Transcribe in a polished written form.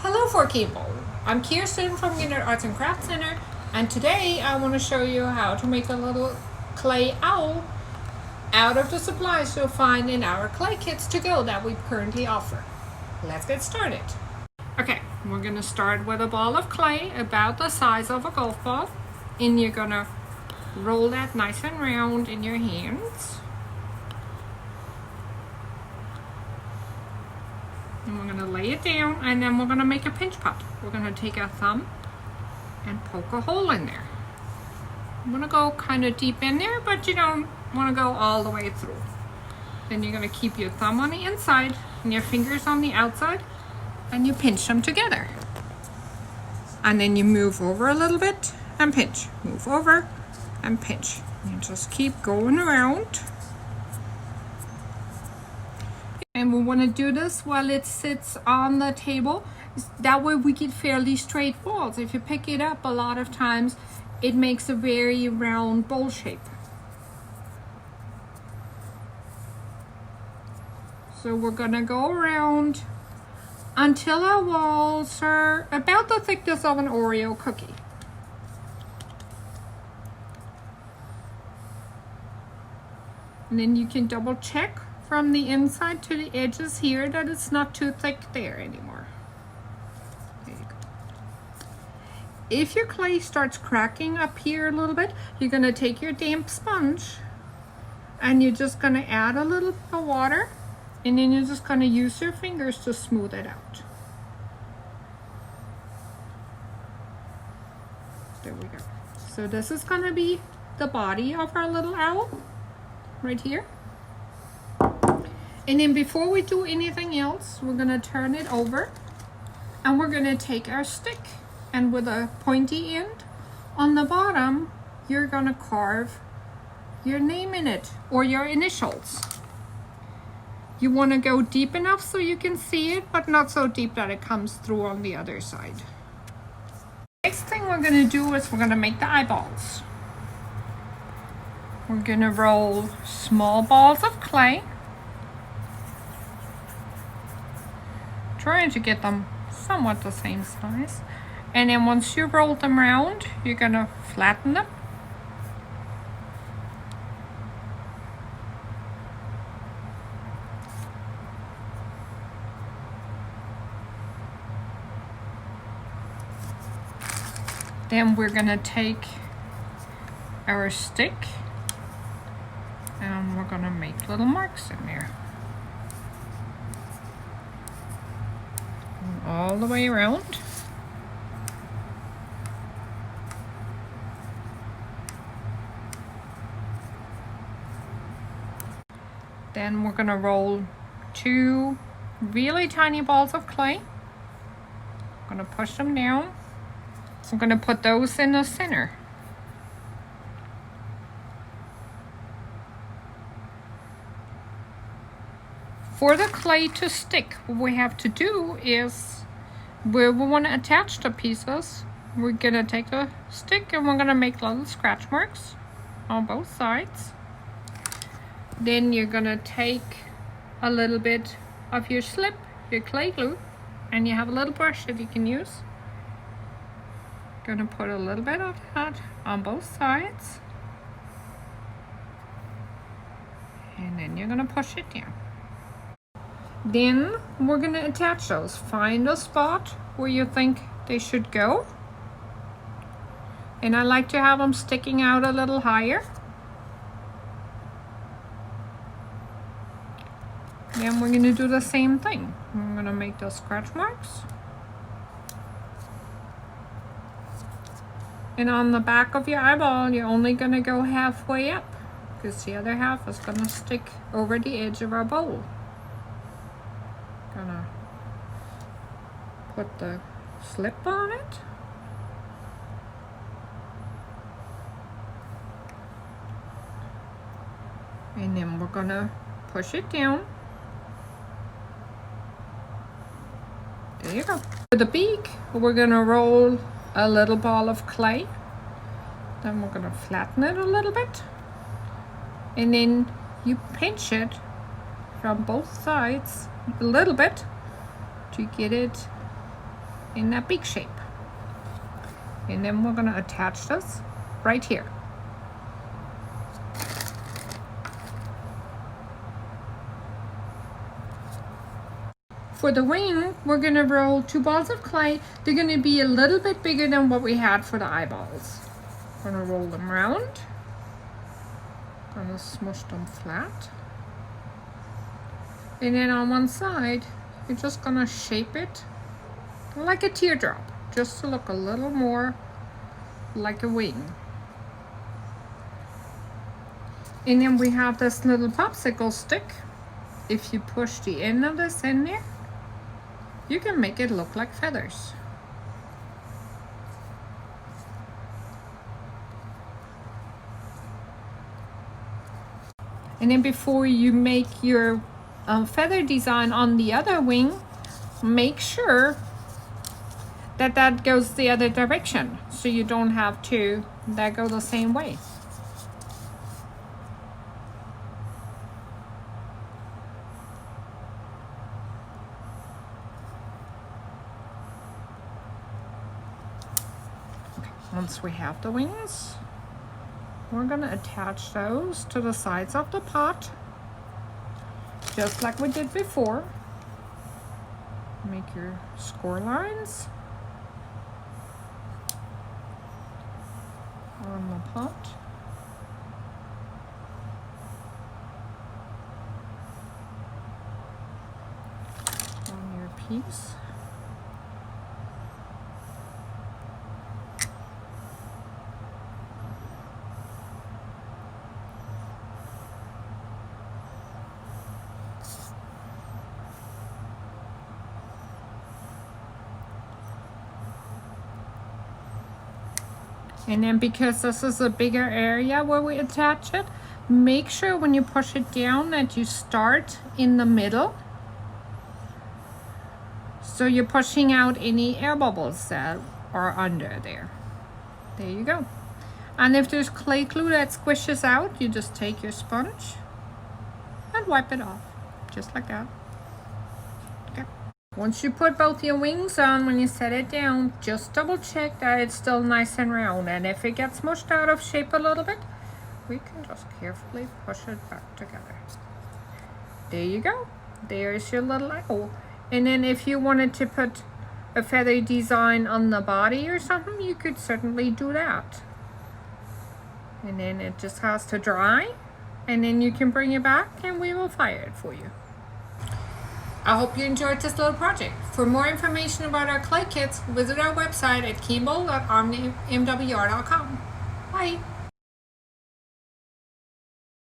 Hello for people. I'm Kirsten from Gannett Arts and Crafts Center, and today I want to show you how to make a little clay owl out of the supplies you'll find in our clay kits to go that we currently offer. Let's get started. Okay, we're going to start with a ball of clay about the size of a golf ball, and you're going to roll that nice and round in your hands. And we're going to lay it down, and then we're going to make a pinch pot. We're going to take our thumb and poke a hole in there. I'm going to go kind of deep in there, but you don't want to go all the way through. Then you're going to keep your thumb on the inside and your fingers on the outside, and you pinch them together. And then you move over a little bit and pinch. Move over and pinch. You just keep going around. And we want to do this while it sits on the table. That way we get fairly straight balls. If you pick it up, a lot of times it makes a very round bowl shape. So we're going to go around until our walls are about the thickness of an Oreo cookie. And then you can double check from the inside to the edges here that it's not too thick there anymore. There you go. If your clay starts cracking up here a little bit, you're going to take your damp sponge and you're just going to add a little bit of water, and then you're just going to use your fingers to smooth it out. There we go. So this is going to be the body of our little owl right here. And then before we do anything else, we're going to turn it over, and we're going to take our stick, and with a pointy end on the bottom, you're going to carve your name in it, or your initials. You want to go deep enough so you can see it, but not so deep that it comes through on the other side. Next thing we're going to do is we're going to make the eyeballs. We're going to roll small balls of clay, trying to get them somewhat the same size. And then once you roll them around, you're going to flatten them. Then we're going to take our stick and we're going to make little marks in there. All the way around. Then we're going to roll 2 really tiny balls of clay. I'm going to push them down. So I'm going to put those in the center. For the clay to stick, what we have to do is, where we want to attach the pieces, we're going to take a stick and we're going to make little scratch marks on both sides. Then you're going to take a little bit of your slip, your clay glue, and you have a little brush that you can use. Going to put a little bit of that on both sides. And then you're going to push it down. Then we're going to attach those. Find a spot where you think they should go. And I like to have them sticking out a little higher. Then we're going to do the same thing. I'm going to make those scratch marks. And on the back of your eyeball, you're only going to go halfway up, because the other half is going to stick over the edge of our bowl. Gonna put the slip on it. And then we're gonna push it down. There you go. For the beak, we're gonna roll a little ball of clay. Then we're gonna flatten it a little bit. And then you pinch it from both sides a little bit to get it in that beak shape. And then we're gonna attach this right here. For the wing, we're gonna roll 2 balls of clay. They're gonna be a little bit bigger than what we had for the eyeballs. We're gonna roll them around. Gonna smush them flat. And then on one side, you're just gonna shape it like a teardrop, just to look a little more like a wing. And then we have this little popsicle stick. If you push the end of this in there, you can make it look like feathers. And then before you make your feather design on the other wing, make sure that that goes the other direction, so you don't have two that go the same way. Once we have the wings, we're gonna attach those to the sides of the pot, just like we did before. Make your score lines on the pot. On your piece. And then because this is a bigger area where we attach it, make sure when you push it down that you start in the middle. So you're pushing out any air bubbles that are under there. There you go. And if there's clay glue that squishes out, you just take your sponge and wipe it off, just like that. Okay. Once you put both your wings on, when you set it down, just double check that it's still nice and round. And if it gets mushed out of shape a little bit, we can just carefully push it back together. There you go. There's your little owl. And then if you wanted to put a feather design on the body or something, you could certainly do that. And then it just has to dry, and then you can bring it back and we will fire it for you. I hope you enjoyed this little project. For more information about our clay kits, visit our website at kimball.omnimwr.com. Bye.